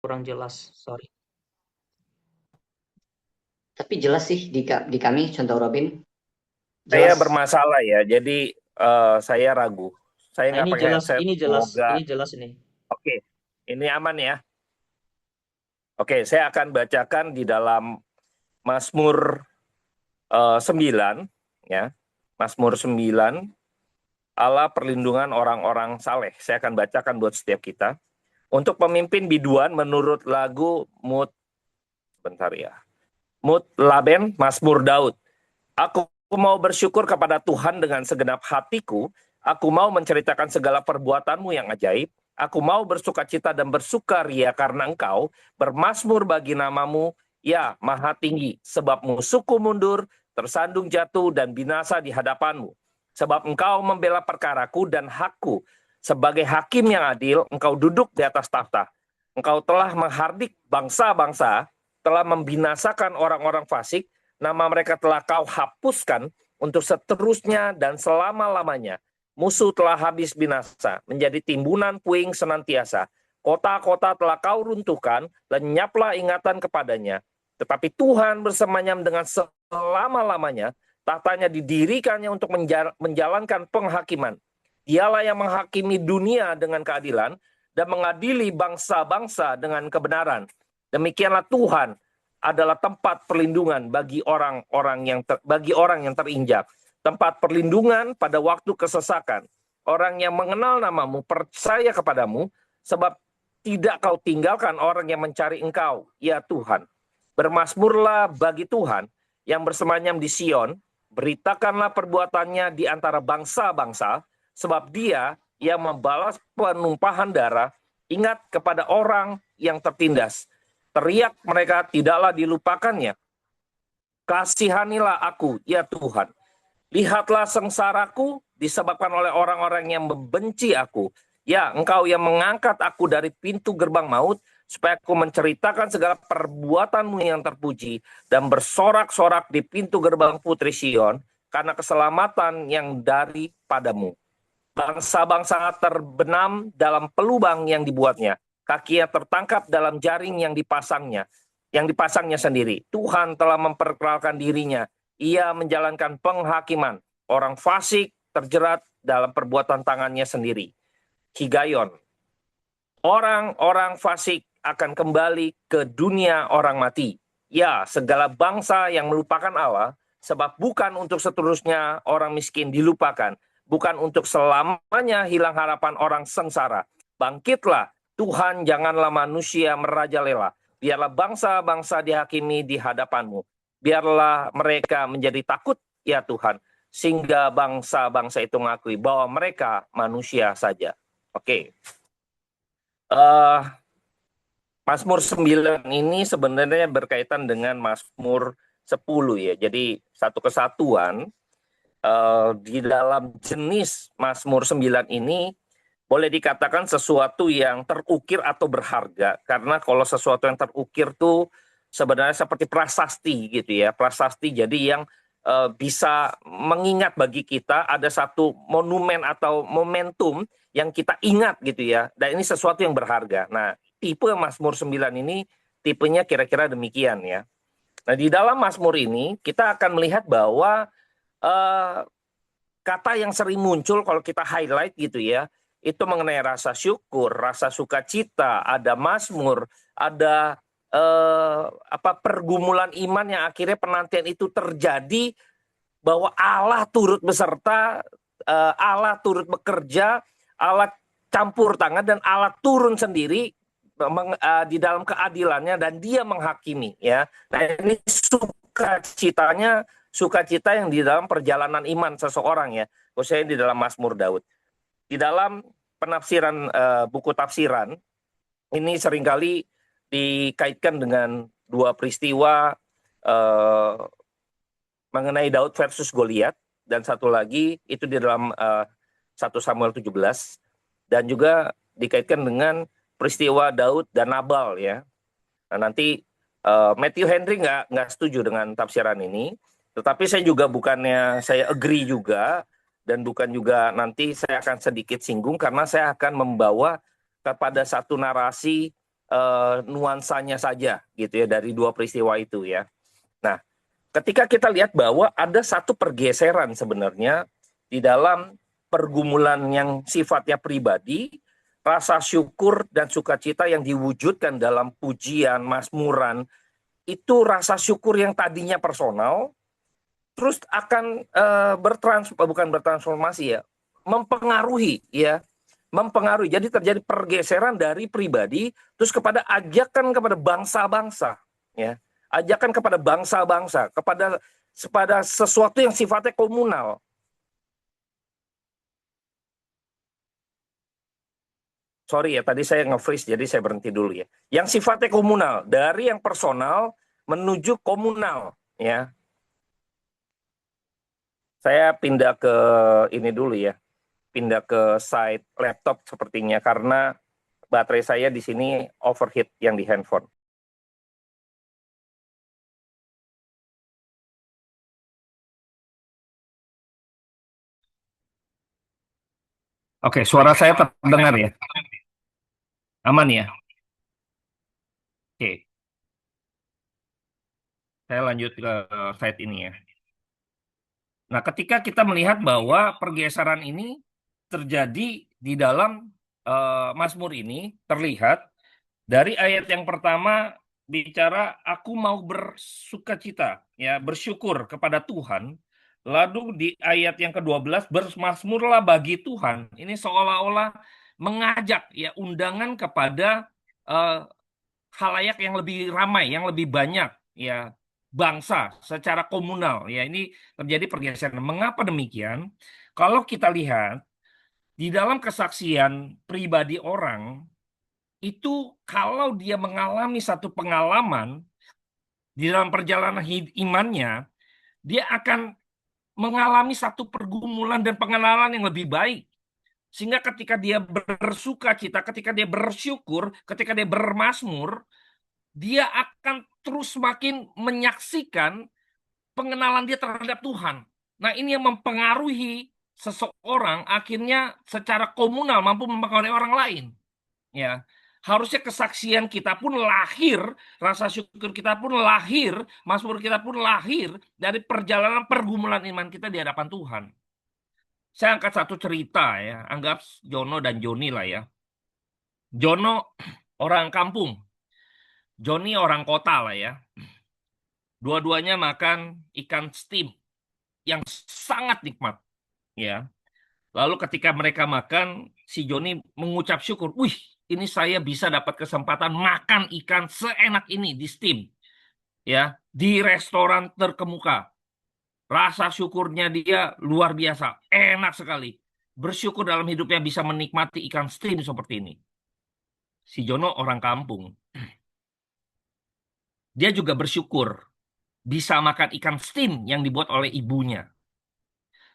kurang jelas, sorry. Tapi jelas sih di kami contoh Robin Saya jelas. bermasalah ya, jadi saya ragu. Saya Nah, nggak ini pakai jelas, headset, ini jelas, semoga ini jelas ini. oke. Ini aman ya. Oke, saya akan bacakan di dalam Mazmur 9, ya. Mazmur 9, Allah perlindungan orang-orang saleh. Saya akan bacakan buat setiap kita. Untuk pemimpin biduan menurut lagu bentar ya. Mut Laben, Mazmur Daud. Aku mau bersyukur kepada Tuhan dengan segenap hatiku. Aku mau menceritakan segala perbuatanmu yang ajaib. Aku mau bersukacita dan bersukaria karena engkau bermasmur bagi namamu, ya maha tinggi. Sebab musuhku mundur, tersandung jatuh dan binasa di hadapanmu. Sebab engkau membela perkaraku dan hakku. Sebagai hakim yang adil, engkau duduk di atas takhta. Engkau telah menghardik bangsa-bangsa, telah membinasakan orang-orang fasik, nama mereka telah kau hapuskan untuk seterusnya dan selama-lamanya. Musuh telah habis binasa, menjadi timbunan puing senantiasa. Kota-kota telah kau runtuhkan, lenyaplah ingatan kepadanya. Tetapi Tuhan bersemayam dengan selama-lamanya, tahtanya didirikannya untuk menjalankan penghakiman. Dialah yang menghakimi dunia dengan keadilan dan mengadili bangsa-bangsa dengan kebenaran. Demikianlah Tuhan adalah tempat perlindungan bagi orang yang terinjak, tempat perlindungan pada waktu kesesakan. Orang yang mengenal namamu percaya kepadamu, sebab tidak kau tinggalkan orang yang mencari engkau, ya Tuhan. Bermasmurlah bagi Tuhan yang bersemayam di Sion, beritakanlah perbuatannya di antara bangsa-bangsa, sebab dia yang membalas penumpahan darah, ingat kepada orang yang tertindas. Teriak mereka tidaklah dilupakannya. Kasihanilah aku, ya Tuhan. Lihatlah sengsaraku disebabkan oleh orang-orang yang membenci aku. Ya, engkau yang mengangkat aku dari pintu gerbang maut, supaya aku menceritakan segala perbuatanmu yang terpuji, dan bersorak-sorak di pintu gerbang Putri Sion, karena keselamatan yang daripadamu. Bangsa-bangsa terbenam dalam pelubang yang dibuatnya. Kakinya tertangkap dalam jaring yang dipasangnya sendiri. Tuhan telah memperkenalkan dirinya. Ia menjalankan penghakiman. Orang fasik terjerat dalam perbuatan tangannya sendiri. Higayon. Orang-orang fasik akan kembali ke dunia orang mati. Ya, segala bangsa yang melupakan Allah, sebab bukan untuk seterusnya orang miskin dilupakan, bukan untuk selamanya hilang harapan orang sengsara. Bangkitlah, Tuhan, janganlah manusia merajalela. Biarlah bangsa-bangsa dihakimi di hadapanmu. Biarlah mereka menjadi takut, ya Tuhan, sehingga bangsa-bangsa itu mengakui bahwa mereka manusia saja. Oke. Mazmur 9 ini sebenarnya berkaitan dengan Mazmur 10 ya. Jadi satu kesatuan di dalam jenis Mazmur 9 ini boleh dikatakan sesuatu yang terukir atau berharga. Karena kalau sesuatu yang terukir tuh sebenarnya seperti prasasti gitu ya. Prasasti jadi yang bisa mengingat bagi kita ada satu monumen atau momentum yang kita ingat gitu ya. Dan ini sesuatu yang berharga. Nah, tipe Mazmur 9 ini tipenya kira-kira demikian ya. Nah, di dalam Mazmur ini kita akan melihat bahwa eh, kata yang sering muncul kalau kita highlight gitu ya, itu mengenai rasa syukur, rasa sukacita, ada mazmur, ada pergumulan iman yang akhirnya penantian itu terjadi bahwa Allah turut beserta, Allah turut bekerja, Allah campur tangan dan Allah turun sendiri di dalam keadilannya dan dia menghakimi ya. Nah, ini sukacita yang di dalam perjalanan iman seseorang ya, khususnya di dalam Mazmur Daud. Di dalam penafsiran buku tafsiran ini seringkali dikaitkan dengan dua peristiwa mengenai Daud versus Goliat, dan satu lagi itu di dalam 1 Samuel 17, dan juga dikaitkan dengan peristiwa Daud dan Nabal ya. Nah, nanti Matthew Henry nggak setuju dengan tafsiran ini, tetapi saya juga bukannya saya agree juga, dan bukan juga nanti saya akan sedikit singgung karena saya akan membawa kepada satu narasi nuansanya saja gitu ya dari dua peristiwa itu ya. Nah, ketika kita lihat bahwa ada satu pergeseran sebenarnya di dalam pergumulan yang sifatnya pribadi, rasa syukur dan sukacita yang diwujudkan dalam pujian, mazmuran, itu rasa syukur yang tadinya personal, terus akan bukan bertransformasi ya, mempengaruhi ya, mempengaruhi. Jadi terjadi pergeseran dari pribadi terus kepada ajakan kepada bangsa-bangsa ya. Ajakan kepada bangsa-bangsa, kepada sesuatu yang sifatnya komunal. Sorry ya, tadi saya nge-freeze jadi saya berhenti dulu ya. Yang sifatnya komunal, dari yang personal menuju komunal ya. Saya pindah ke ini dulu ya. Pindah ke side laptop sepertinya karena baterai saya di sini overheat yang di handphone. Oke, suara saya terdengar ya? Aman ya? Oke, saya lanjut ke slide ini ya. Nah, ketika kita melihat bahwa pergeseran ini terjadi di dalam Mazmur ini, terlihat dari ayat yang pertama bicara aku mau bersukacita, ya bersyukur kepada Tuhan. Lalu di ayat yang ke-12 bermasmurlah bagi Tuhan. Ini seolah-olah mengajak ya undangan kepada eh, khalayak yang lebih ramai, yang lebih banyak ya bangsa secara komunal ya ini terjadi pergeseran. Mengapa demikian? Kalau kita lihat di dalam kesaksian pribadi orang itu kalau dia mengalami satu pengalaman di dalam perjalanan imannya, dia akan mengalami satu pergumulan dan pengenalan yang lebih baik. Sehingga ketika dia bersuka cita, ketika dia bersyukur, ketika dia bermazmur, dia akan terus makin menyaksikan pengenalan dia terhadap Tuhan. Nah, ini yang mempengaruhi seseorang akhirnya secara komunal mampu mempengaruhi orang lain. Ya, harusnya kesaksian kita pun lahir, rasa syukur kita pun lahir, mazmur kita pun lahir dari perjalanan pergumulan iman kita di hadapan Tuhan. Saya angkat satu cerita ya, anggap Jono dan Joni lah ya. Jono orang kampung, Joni orang kota lah ya. Dua-duanya makan ikan steam yang sangat nikmat ya. Lalu ketika mereka makan, si Joni mengucap syukur, "Wih, ini saya bisa dapat kesempatan makan ikan seenak ini di steam ya, di restoran terkemuka." Rasa syukurnya dia luar biasa, enak sekali. Bersyukur dalam hidupnya bisa menikmati ikan steam seperti ini. Si Jono orang kampung. Dia juga bersyukur bisa makan ikan steam yang dibuat oleh ibunya.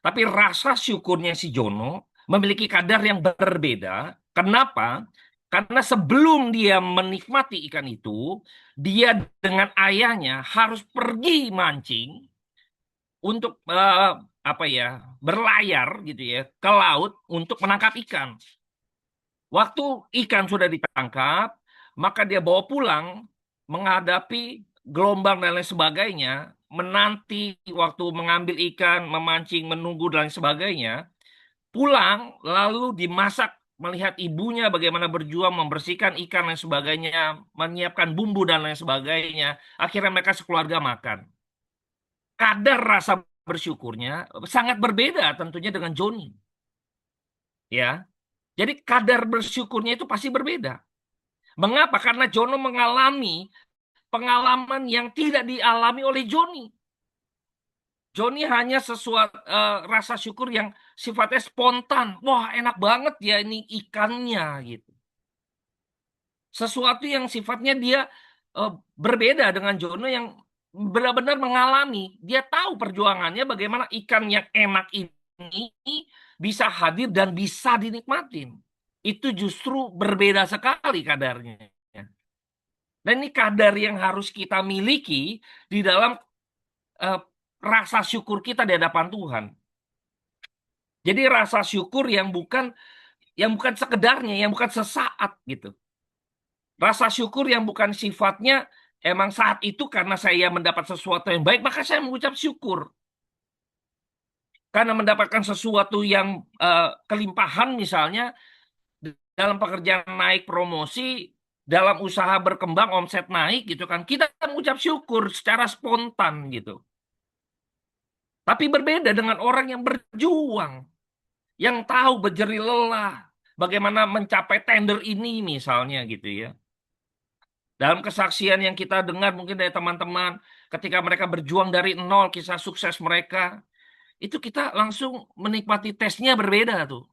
Tapi rasa syukurnya si Jono memiliki kadar yang berbeda. Kenapa? Karena sebelum dia menikmati ikan itu, dia dengan ayahnya harus pergi mancing untuk apa ya, berlayar gitu ya ke laut untuk menangkap ikan. Waktu ikan sudah ditangkap, maka dia bawa pulang menghadapi gelombang dan lain sebagainya, menanti waktu mengambil ikan, memancing, menunggu dan lain sebagainya, pulang lalu dimasak melihat ibunya bagaimana berjuang membersihkan ikan dan sebagainya, menyiapkan bumbu dan lain sebagainya. Akhirnya mereka sekeluarga makan. Kadar rasa bersyukurnya sangat berbeda tentunya dengan Joni. Ya. Jadi kadar bersyukurnya itu pasti berbeda. Mengapa? Karena Jono mengalami pengalaman yang tidak dialami oleh Joni. Joni hanya sesuatu rasa syukur yang sifatnya spontan. Wah, enak banget ya ini ikannya gitu. Sesuatu yang sifatnya dia berbeda dengan Jono yang benar-benar mengalami. Dia tahu perjuangannya bagaimana ikan yang enak ini bisa hadir dan bisa dinikmatin. Itu justru berbeda sekali kadarnya. Dan ini kadar yang harus kita miliki di dalam rasa syukur kita di hadapan Tuhan. Jadi rasa syukur yang bukan sekedarnya, yang bukan sesaat gitu. Rasa syukur yang bukan sifatnya emang saat itu karena saya mendapat sesuatu yang baik, maka saya mengucap syukur. Karena mendapatkan sesuatu yang kelimpahan misalnya, dalam pekerjaan naik promosi, dalam usaha berkembang, omset naik gitu kan, kita mengucap syukur secara spontan gitu. Tapi berbeda dengan orang yang berjuang, yang tahu berjerih lelah, bagaimana mencapai tender ini misalnya gitu ya. Dalam kesaksian yang kita dengar mungkin dari teman-teman, ketika mereka berjuang dari nol, kisah sukses mereka, itu kita langsung menikmati tesnya berbeda tuh.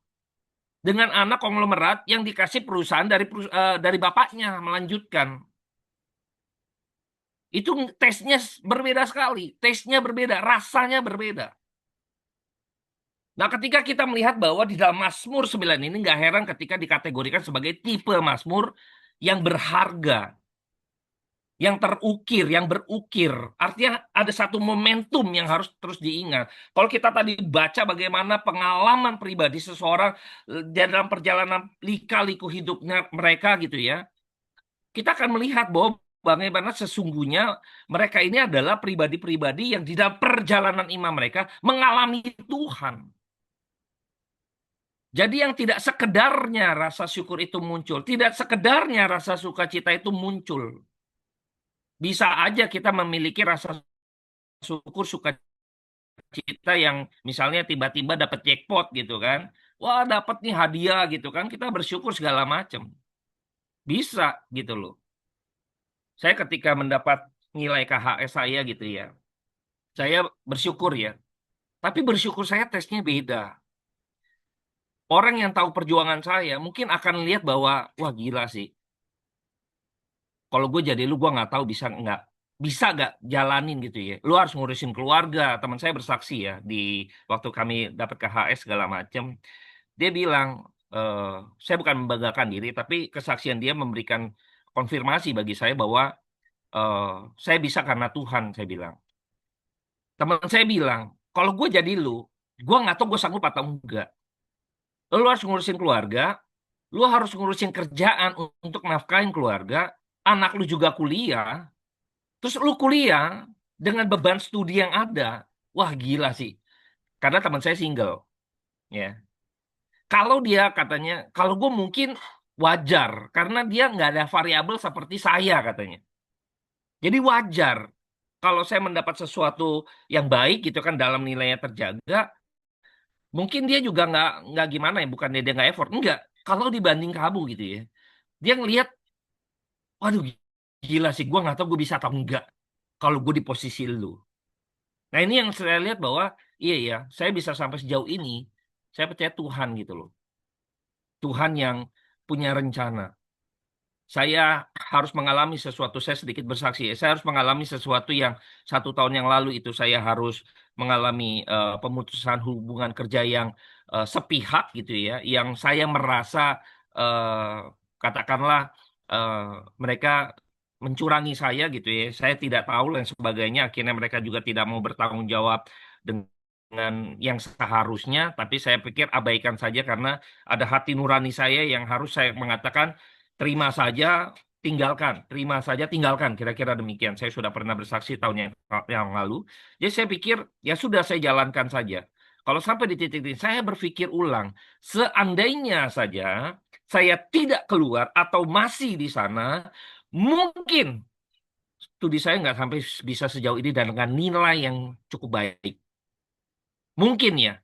Dengan anak konglomerat yang dikasih perusahaan dari bapaknya melanjutkan. Itu tesnya berbeda sekali, tesnya berbeda, rasanya berbeda. Nah, ketika kita melihat bahwa di dalam Mazmur 9 ini, nggak heran ketika dikategorikan sebagai tipe Mazmur yang berharga, yang terukir, yang berukir. Artinya ada satu momentum yang harus terus diingat. Kalau kita tadi baca bagaimana pengalaman pribadi seseorang dalam perjalanan lika-liku hidupnya mereka gitu ya, kita akan melihat bahwa bagaimana sesungguhnya mereka ini adalah pribadi-pribadi yang di dalam perjalanan iman mereka mengalami Tuhan. Jadi yang tidak sekedarnya rasa syukur itu muncul, tidak sekedarnya rasa sukacita itu muncul. Bisa aja kita memiliki rasa syukur sukacita yang misalnya tiba-tiba dapat jackpot gitu kan. Wah, dapat nih hadiah gitu kan. Kita bersyukur segala macam. Bisa gitu loh. Saya ketika mendapat nilai KHS saya gitu ya. Saya bersyukur ya. Tapi bersyukur saya tesnya beda. Orang yang tahu perjuangan saya mungkin akan lihat bahwa wah gila sih. Kalau gue jadi lu, gue nggak tahu bisa nggak jalanin gitu ya. Lu harus ngurusin keluarga. Teman saya bersaksi ya di waktu kami dapat KHS segala macam. Dia bilang, eh, saya bukan membanggakan diri, tapi kesaksian dia memberikan konfirmasi bagi saya bahwa eh, saya bisa karena Tuhan. Saya bilang. Teman saya bilang, kalau gue jadi lu, gue nggak tahu gue sanggup atau enggak. Lu harus ngurusin keluarga, lu harus ngurusin kerjaan untuk nafkahin keluarga, anak lu juga kuliah. Terus lu kuliah dengan beban studi yang ada. Wah, gila sih. Karena teman saya single. Ya. Kalau dia katanya, kalau gue mungkin wajar. Karena dia nggak ada variabel seperti saya katanya. Jadi wajar. Kalau saya mendapat sesuatu yang baik gitu kan dalam nilainya terjaga, mungkin dia juga nggak gimana ya. Bukan dia nggak effort. Enggak. Kalau dibanding kamu gitu ya. Dia ngelihat, waduh gila sih. Gue nggak tahu gue bisa atau enggak. Kalau gue di posisi lu. Nah, ini yang saya lihat bahwa iya ya, saya bisa sampai sejauh ini. Saya percaya Tuhan gitu loh. Tuhan yang punya rencana. Saya harus mengalami sesuatu, saya sedikit bersaksi ya. Saya harus mengalami sesuatu yang 1 tahun yang lalu itu saya harus mengalami pemutusan hubungan kerja yang sepihak gitu ya. Yang saya merasa katakanlah eh, mereka mencurangi saya gitu ya. Saya tidak tahu dan sebagainya. Akhirnya mereka juga tidak mau bertanggung jawab dengan yang seharusnya. Tapi saya pikir abaikan saja karena ada hati nurani saya yang harus saya mengatakan terima saja, tinggalkan. Terima saja, tinggalkan. Kira-kira demikian. Saya sudah pernah bersaksi tahun yang lalu. Jadi saya pikir ya sudah saya jalankan saja. Kalau sampai di titik ini, saya berpikir ulang. Seandainya saja saya tidak keluar atau masih di sana, mungkin studi saya nggak sampai bisa sejauh ini dan dengan nilai yang cukup baik. Mungkin ya.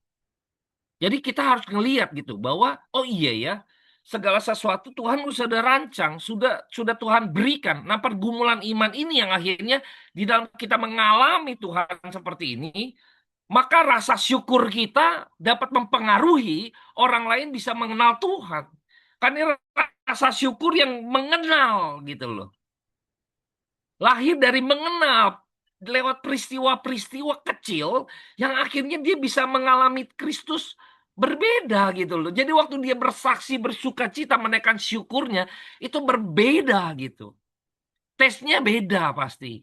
Jadi kita harus ngelihat gitu bahwa oh iya ya, segala sesuatu Tuhan sudah rancang, sudah Tuhan berikan. Nah, pergumulan iman ini yang akhirnya di dalam kita mengalami Tuhan seperti ini, maka rasa syukur kita dapat mempengaruhi orang lain bisa mengenal Tuhan. Kan ini rasa syukur yang mengenal gitu loh. Lahir dari mengenal lewat peristiwa-peristiwa kecil yang akhirnya dia bisa mengalami Kristus berbeda gitu loh. Jadi waktu dia bersaksi, bersuka cita, menaikkan syukurnya, itu berbeda gitu. Tesnya beda pasti.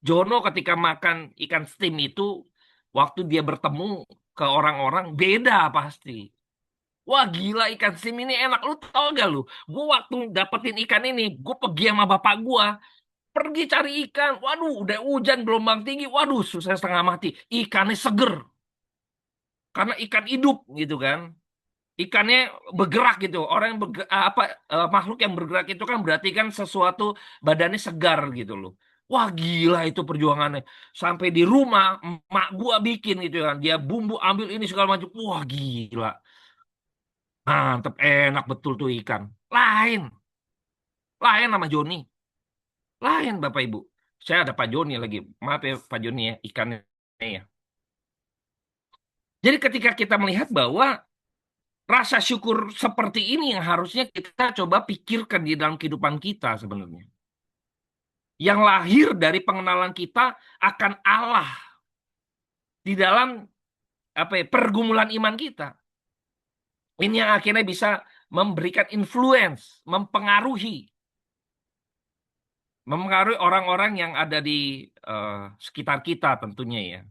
Jono ketika makan ikan steam itu, waktu dia bertemu ke orang-orang, beda pasti. Wah gila ikan sim ini enak. Lu tau gak lu? Gue waktu dapetin ikan ini, gue pergi sama bapak gue. Pergi cari ikan. Waduh, udah hujan gelombang tinggi. Waduh, susah setengah mati. Ikannya seger. Karena ikan hidup gitu kan. Ikannya bergerak gitu. Orang yang makhluk yang bergerak itu kan berarti kan sesuatu badannya segar gitu loh. Wah gila itu perjuangannya. Sampai di rumah emak gua bikin gitu kan. Dia bumbu ambil ini segala macam. Wah gila. Mantep enak betul tuh ikan. Lain. Lain sama Joni. Lain Bapak Ibu. Saya ada Pak Joni lagi. Maaf ya Pak Joni ya ikannya ya. Jadi ketika kita melihat bahwa rasa syukur seperti ini yang harusnya kita coba pikirkan di dalam kehidupan kita sebenarnya. Yang lahir dari pengenalan kita akan Allah di dalam pergumulan iman kita. Ini yang akhirnya bisa memberikan influence, mempengaruhi orang-orang yang ada di sekitar kita tentunya ya.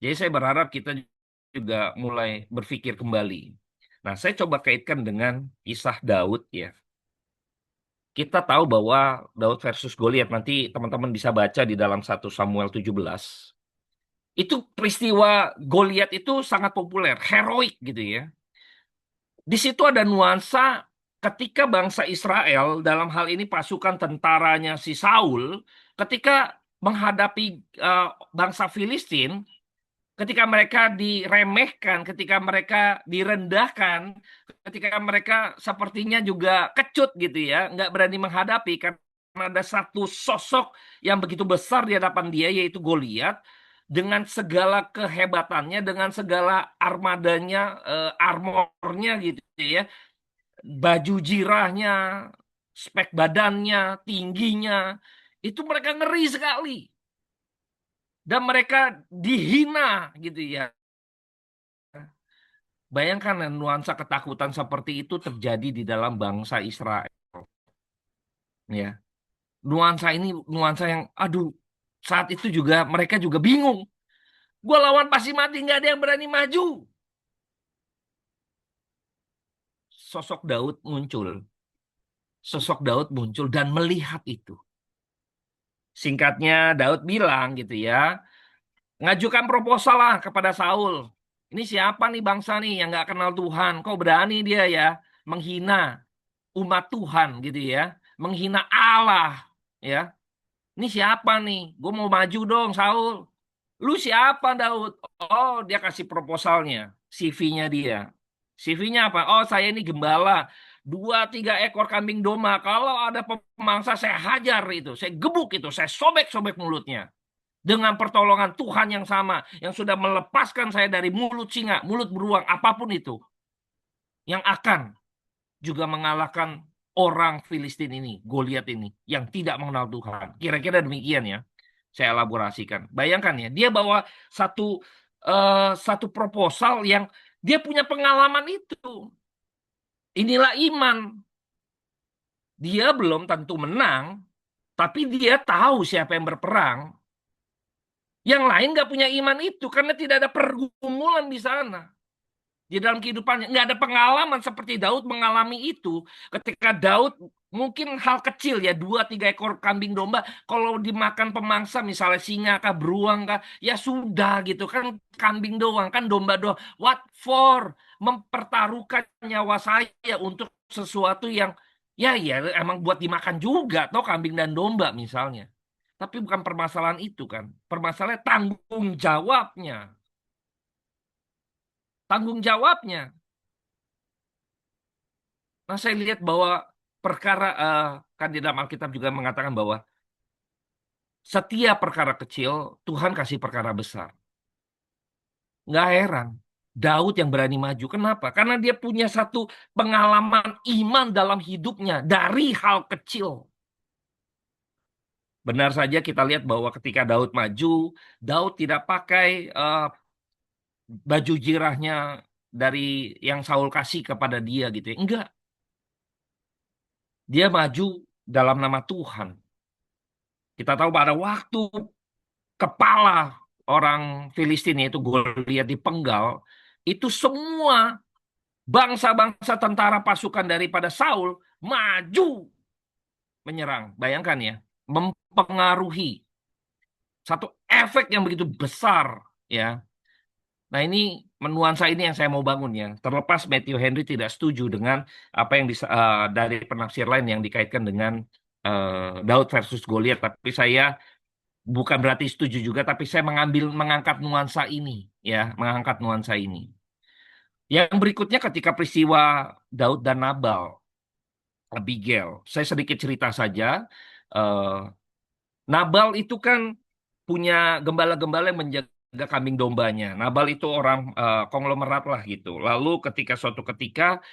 Jadi saya berharap kita juga mulai berpikir kembali. Nah, saya coba kaitkan dengan kisah Daud ya. Kita tahu bahwa Daud versus Goliat nanti teman-teman bisa baca di dalam 1 Samuel 17. Itu peristiwa Goliat itu sangat populer, heroik gitu ya. Di situ ada nuansa ketika bangsa Israel, dalam hal ini pasukan tentaranya si Saul, ketika menghadapi bangsa Filistin, ketika mereka diremehkan, ketika mereka direndahkan, ketika mereka sepertinya juga kecut gitu ya, nggak berani menghadapi karena ada satu sosok yang begitu besar di hadapan dia, yaitu Goliat, dengan segala kehebatannya, dengan segala armadanya, armornya gitu ya, baju jirahnya, spek badannya, tingginya, itu mereka ngeri sekali. Dan mereka dihina gitu ya. Bayangkan nuansa ketakutan seperti itu terjadi di dalam bangsa Israel. Ya, nuansa ini nuansa yang, aduh, saat itu juga mereka juga bingung. Gue lawan pasti mati, nggak ada yang berani maju. Sosok Daud muncul. Sosok Daud muncul dan melihat itu. Singkatnya, Daud bilang gitu ya, ngajukan proposal lah kepada Saul. Ini siapa nih bangsa nih yang nggak kenal Tuhan? Kok berani dia ya menghina umat Tuhan gitu ya, menghina Allah ya. Ini siapa nih? Gue mau maju dong, Saul. Lu siapa, Daud? Oh, dia kasih proposalnya, CV-nya dia. CV-nya apa? Oh, saya ini gembala. 2-3 ekor kambing domba. Kalau ada pemangsa, saya hajar itu. Saya gebuk itu. Saya sobek-sobek mulutnya. Dengan pertolongan Tuhan yang sama. Yang sudah melepaskan saya dari mulut singa, mulut beruang, apapun itu. Yang akan juga mengalahkan orang Filistin ini, Goliat ini, yang tidak mengenal Tuhan. Kira-kira demikian ya, saya elaborasikan. Bayangkan ya, dia bawa satu satu proposal yang dia punya pengalaman itu. Inilah iman. Dia belum tentu menang, tapi dia tahu siapa yang berperang. Yang lain nggak punya iman itu karena tidak ada pergumulan di sana. Di dalam kehidupannya nggak ada pengalaman seperti Daud mengalami itu. Ketika Daud mungkin hal kecil ya, 2-3 ekor kambing domba, kalau dimakan pemangsa misalnya singa kah beruang kah, ya sudah gitu kan, kambing doang kan, domba doang. What for? Mempertaruhkan nyawa saya untuk sesuatu yang ya emang buat dimakan juga toh, kambing dan domba misalnya. Tapi bukan permasalahan itu kan, permasalahan tanggung jawabnya, tanggung jawabnya. Nah, saya lihat bahwa perkara kan di dalam Alkitab juga mengatakan bahwa setiap perkara kecil Tuhan kasih perkara besar. Nggak heran Daud yang berani maju. Kenapa? Karena dia punya satu pengalaman iman dalam hidupnya dari hal kecil. Benar saja kita lihat bahwa ketika Daud maju, Daud tidak pakai baju jirahnya dari yang Saul kasih kepada dia gitu ya. Enggak. Dia maju dalam nama Tuhan. Kita tahu pada waktu kepala orang Filistin yaitu Goliat dipenggal, itu semua Bangsa-bangsa tentara pasukan daripada Saul maju menyerang. Bayangkan ya, mempengaruhi satu efek yang begitu besar ya. Nah, ini nuansa ini yang saya mau bangun ya. Terlepas Matthew Henry tidak setuju dengan apa yang dari penafsir lain yang dikaitkan dengan Daud versus Goliat, tapi saya bukan berarti setuju juga, tapi saya mengangkat nuansa ini ya, mengangkat nuansa ini. Yang berikutnya ketika peristiwa Daud dan Nabal, Abigail. Saya sedikit cerita saja. Eh, Nabal itu kan punya gembala-gembala yang menjaga kambing dombanya. Nabal itu orang konglomerat lah gitu. Lalu ketika suatu ketika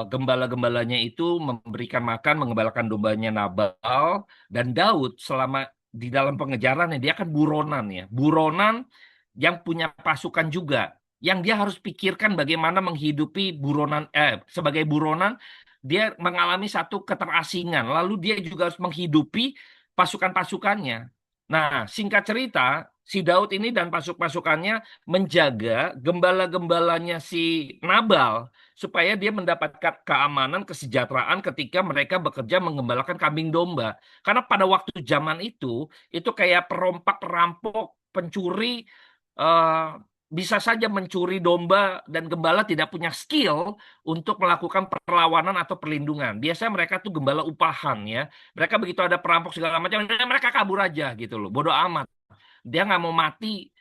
gembala-gembalanya itu memberikan makan, mengembalakan dombanya Nabal, dan Daud selama di dalam pengejaran dia kan buronan ya. Buronan yang punya pasukan juga. Yang dia harus pikirkan bagaimana menghidupi buronan, sebagai buronan, dia mengalami satu keterasingan. Lalu dia juga harus menghidupi pasukan-pasukannya. Nah, singkat cerita, si Daud ini dan pasukannya menjaga gembala-gembalanya si Nabal supaya dia mendapatkan keamanan, kesejahteraan ketika mereka bekerja menggembalakan kambing domba. Karena pada waktu zaman itu kayak perompak, perampok, pencuri, eh, bisa saja mencuri domba dan gembala tidak punya skill untuk melakukan perlawanan atau perlindungan. Biasanya mereka tuh gembala upahan ya. Mereka begitu ada perampok segala macam, mereka kabur aja gitu loh. Bodoh amat. Dia nggak mau mati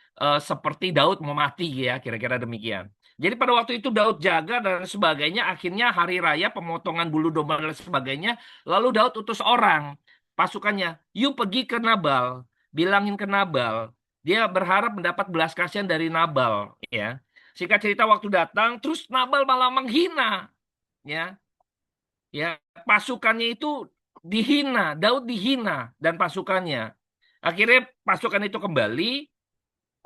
seperti Daud mau mati ya, kira-kira demikian. Jadi pada waktu itu Daud jaga dan sebagainya, akhirnya hari raya pemotongan bulu domba dan sebagainya, lalu Daud utus orang, pasukannya, yuk pergi ke Nabal, bilangin ke Nabal, dia berharap mendapat belas kasihan dari Nabal, ya. Singkat cerita waktu datang, terus Nabal malah menghina, ya, ya, pasukannya itu dihina, Daud dihina dan pasukannya. Akhirnya pasukan itu kembali.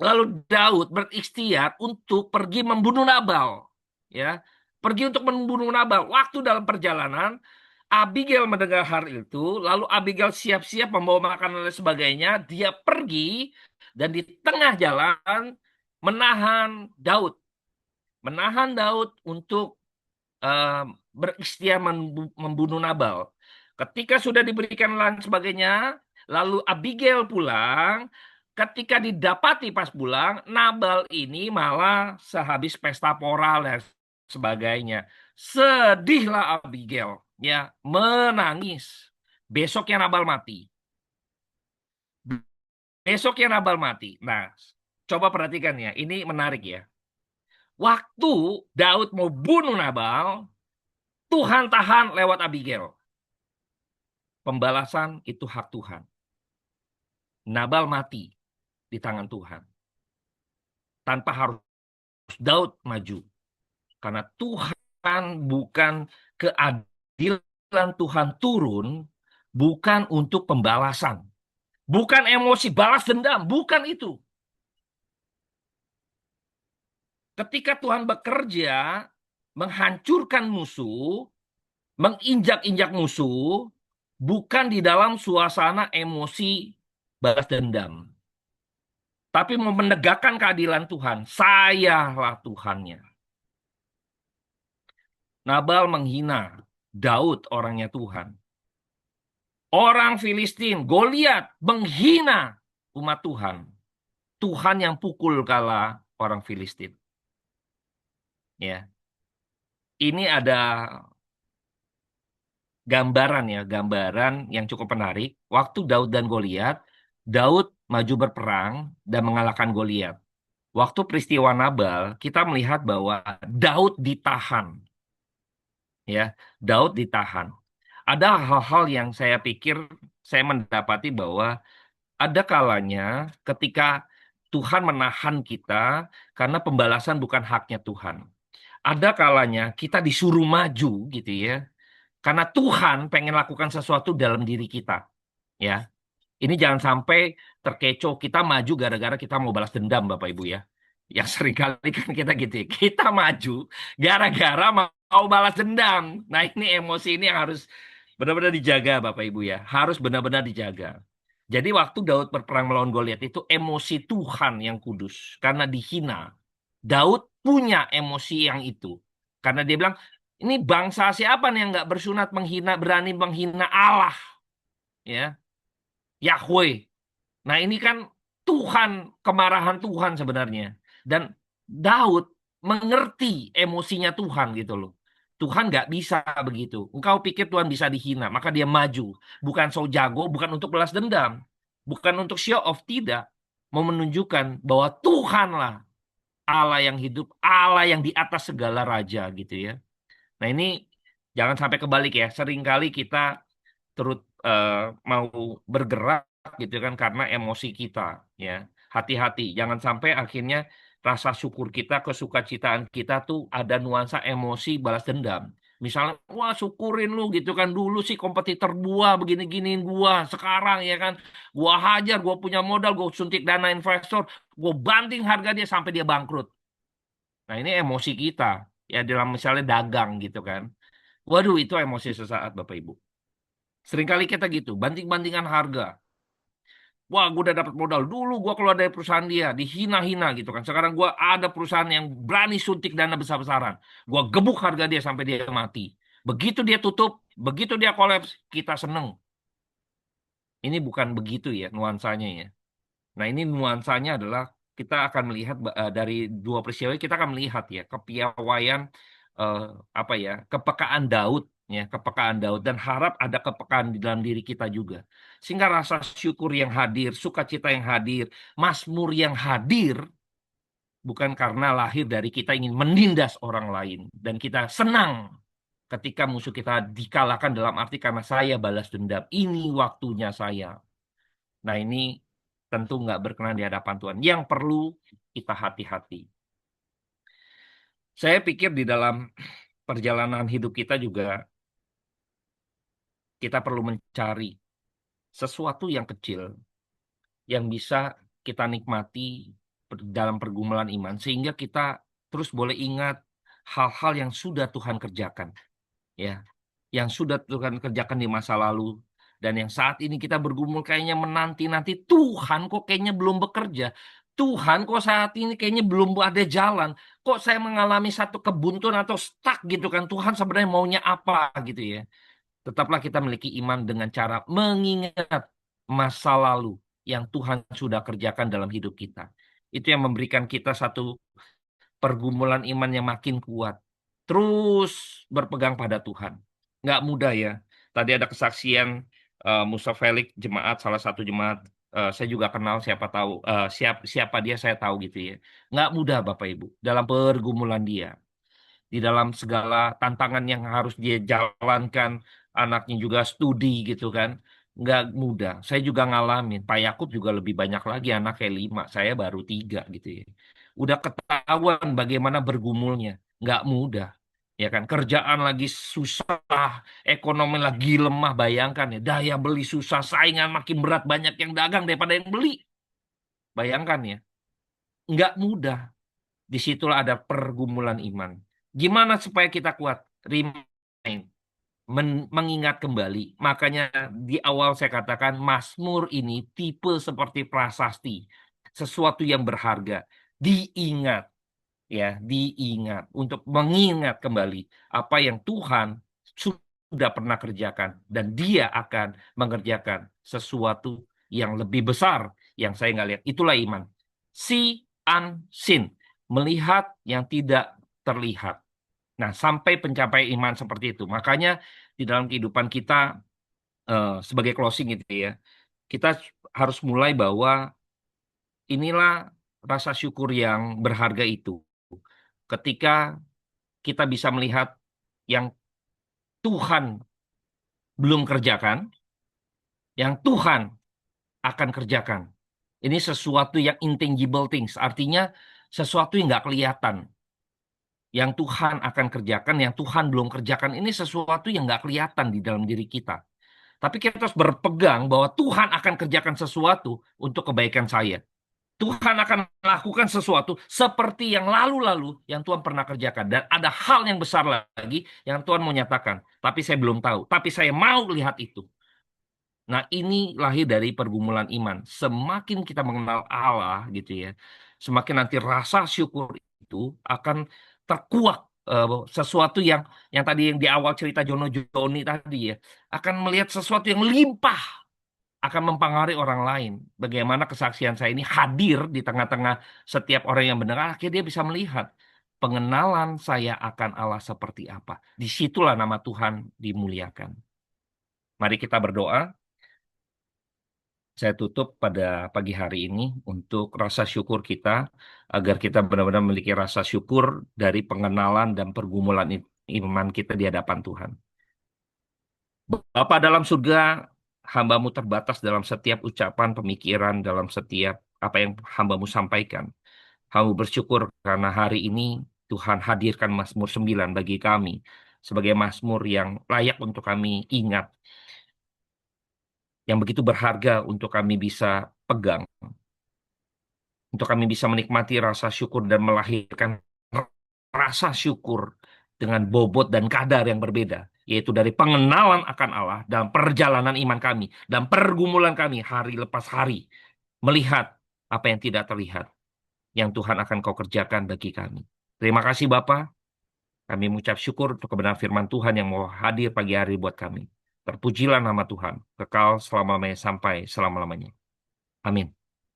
Lalu Daud berikhtiar untuk pergi membunuh Nabal, ya, pergi untuk membunuh Nabal. Waktu dalam perjalanan, Abigail mendengar hal itu, lalu Abigail siap-siap membawa makanan dan sebagainya. Dia pergi dan di tengah jalan menahan Daud, untuk eh, berikhtiar membunuh Nabal. Ketika sudah diberikan lahan sebagainya, lalu Abigail pulang. Ketika didapati pas pulang, Nabal ini malah sehabis pesta pora dan sebagainya. Sedihlah Abigail, ya, menangis. Besoknya Nabal mati. Besoknya Nabal mati. Nah, coba perhatikan ya, ini menarik ya. Waktu Daud mau bunuh Nabal, Tuhan tahan lewat Abigail. Pembalasan itu hak Tuhan. Nabal mati di tangan Tuhan. Tanpa harus Daud maju. Karena Tuhan bukan keadilan Tuhan turun, bukan untuk pembalasan. Bukan emosi balas dendam, bukan itu. Ketika Tuhan bekerja, menghancurkan musuh, menginjak-injak musuh, bukan di dalam suasana emosi balas dendam. Tapi mau menegakkan keadilan Tuhan. Sayalah Tuhannya. Nabal menghina Daud, orangnya Tuhan. Orang Filistin, Goliat, menghina umat Tuhan. Tuhan yang pukul kala orang Filistin. Ya, ini ada gambaran ya, gambaran yang cukup menarik. Waktu Daud dan Goliat, Daud maju berperang dan mengalahkan Goliat. Waktu peristiwa Nabal, kita melihat bahwa Daud ditahan. Ya, Daud ditahan. Ada hal-hal yang saya pikir saya mendapati bahwa ada kalanya ketika Tuhan menahan kita karena pembalasan bukan haknya Tuhan. Ada kalanya kita disuruh maju gitu ya. Karena Tuhan pengen lakukan sesuatu dalam diri kita. Ya. Ini jangan sampai terkecoh kita maju gara-gara kita mau balas dendam Bapak Ibu ya. Yang seringkali kan kita gitu ya. Kita maju gara-gara mau balas dendam. Nah, ini emosi ini yang harus benar-benar dijaga Bapak Ibu ya. Harus benar-benar dijaga. Jadi waktu Daud berperang melawan Goliat itu emosi Tuhan yang kudus karena dihina. Daud punya emosi yang itu. Karena dia bilang, ini bangsa siapa nih yang nggak bersunat berani menghina Allah, ya, Yahweh. Nah ini kan Tuhan, kemarahan Tuhan sebenarnya. Dan Daud mengerti emosinya Tuhan gitu loh. Tuhan nggak bisa begitu. Engkau pikir Tuhan bisa dihina, maka dia maju. Bukan so jago, bukan untuk balas dendam. Bukan untuk show off, tidak. Mau menunjukkan bahwa Tuhanlah Allah yang hidup, Allah yang di atas segala raja gitu ya. Nah ini jangan sampai kebalik ya. Seringkali kita turut mau bergerak gitu kan karena emosi kita ya. Hati-hati, jangan sampai akhirnya rasa syukur kita, kesukacitaan kita tuh ada nuansa emosi balas dendam. Misalnya, wah syukurin lu gitu kan, dulu sih kompetitor gua begini-giniin gua, sekarang ya kan gua hajar, gua punya modal, gua suntik dana investor, gua banting harga dia sampai dia bangkrut. Nah ini emosi kita ya dalam misalnya dagang gitu kan. Waduh itu emosi sesaat Bapak Ibu. Seringkali kita gitu, banting-bantingan harga. Wah, gue udah dapat modal. Dulu gue keluar dari perusahaan dia, dihina-hina gitu kan. Sekarang gue ada perusahaan yang berani suntik dana besar-besaran. Gue gebuk harga dia sampai dia mati. Begitu dia tutup, begitu dia kolaps, kita seneng. Ini bukan begitu ya nuansanya ya. Nah, ini nuansanya adalah kita akan melihat dari dua peristiwa ini, kita akan melihat ya kepiawaian eh, apa ya, kepekaan Daud ya, kepekaan Daud dan harap ada kepekaan di dalam diri kita juga. Sehingga rasa syukur yang hadir, sukacita yang hadir, mazmur yang hadir bukan karena lahir dari kita ingin menindas orang lain dan kita senang ketika musuh kita dikalahkan dalam arti karena saya balas dendam. Ini waktunya saya. Nah, ini tentu nggak berkenan di hadapan Tuhan. Yang perlu kita hati-hati. Saya pikir di dalam perjalanan hidup kita juga kita perlu mencari sesuatu yang kecil yang bisa kita nikmati dalam pergumulan iman sehingga kita terus boleh ingat hal-hal yang sudah Tuhan kerjakan, ya, yang sudah Tuhan kerjakan di masa lalu dan yang saat ini kita bergumul kayaknya menanti-nanti Tuhan kok kayaknya belum bekerja. Tuhan kok saat ini kayaknya belum ada jalan. Kok saya mengalami satu kebuntuan atau stuck gitu kan. Tuhan sebenarnya maunya apa gitu ya. Tetaplah kita memiliki iman dengan cara mengingat masa lalu yang Tuhan sudah kerjakan dalam hidup kita. Itu yang memberikan kita satu pergumulan iman yang makin kuat. Terus berpegang pada Tuhan. Nggak mudah ya. Tadi ada kesaksian Musa Felix, jemaat, salah satu jemaat. Saya juga kenal, siapa tahu. Siapa dia saya tahu gitu ya. Nggak mudah Bapak Ibu. Dalam pergumulan dia. Di dalam segala tantangan yang harus dia jalankan. Anaknya juga studi gitu kan. Nggak mudah. Saya juga ngalamin. Pak Yakub juga lebih banyak lagi. Anaknya 5. Saya baru 3 gitu ya. Udah ketahuan bagaimana bergumulnya. Nggak mudah. Ya kan, kerjaan lagi susah, ekonomi lagi lemah, bayangkan ya, daya beli susah, saingan makin berat, banyak yang dagang daripada yang beli. Bayangkan ya, nggak mudah. Disitulah ada pergumulan iman. Gimana supaya kita kuat? Remind, mengingat kembali. Makanya di awal saya katakan Mazmur ini tipe seperti prasasti, sesuatu yang berharga, diingat ya, diingat untuk mengingat kembali apa yang Tuhan sudah pernah kerjakan dan Dia akan mengerjakan sesuatu yang lebih besar yang saya nggak lihat. Itulah iman. See unseen, melihat yang tidak terlihat. Nah, sampai pencapaian iman seperti itu. Makanya di dalam kehidupan kita sebagai closing gitu ya, kita harus mulai bahwa inilah rasa syukur yang berharga itu. Ketika kita bisa melihat yang Tuhan belum kerjakan, yang Tuhan akan kerjakan. Ini sesuatu yang intangible things, artinya sesuatu yang nggak kelihatan. Yang Tuhan akan kerjakan, yang Tuhan belum kerjakan, ini sesuatu yang nggak kelihatan di dalam diri kita. Tapi kita harus berpegang bahwa Tuhan akan kerjakan sesuatu untuk kebaikan saya. Tuhan akan melakukan sesuatu seperti yang lalu-lalu yang Tuhan pernah kerjakan. Dan ada hal yang besar lagi yang Tuhan mau nyatakan. Tapi saya belum tahu. Tapi saya mau lihat itu. Nah ini lahir dari pergumulan iman. Semakin kita mengenal Allah gitu ya. Semakin nanti rasa syukur itu akan terkuak sesuatu yang tadi yang di awal cerita Jono Joni tadi ya, akan melihat sesuatu yang limpah akan mempengaruhi orang lain. Bagaimana kesaksian saya ini hadir di tengah-tengah setiap orang yang mendengar, akhirnya dia bisa melihat pengenalan saya akan Allah seperti apa. Disitulah nama Tuhan dimuliakan. Mari kita berdoa. Saya tutup pada pagi hari ini untuk rasa syukur kita, agar kita benar-benar memiliki rasa syukur dari pengenalan dan pergumulan iman kita di hadapan Tuhan. Bapa dalam surga, hamba-Mu terbatas dalam setiap ucapan, pemikiran, dalam setiap apa yang hamba-Mu sampaikan. Hamba bersyukur karena hari ini Tuhan hadirkan Mazmur 9 bagi kami sebagai Mazmur yang layak untuk kami ingat, yang begitu berharga untuk kami bisa pegang, untuk kami bisa menikmati rasa syukur dan melahirkan rasa syukur dengan bobot dan kadar yang berbeda, yaitu dari pengenalan akan Allah dalam perjalanan iman kami, dan pergumulan kami hari lepas hari, melihat apa yang tidak terlihat, yang Tuhan akan Kau kerjakan bagi kami. Terima kasih Bapa, kami mengucap syukur untuk kebenaran firman Tuhan yang mau hadir pagi hari buat kami. Terpujilah nama Tuhan, kekal selama-lamanya sampai selama-lamanya. Amin.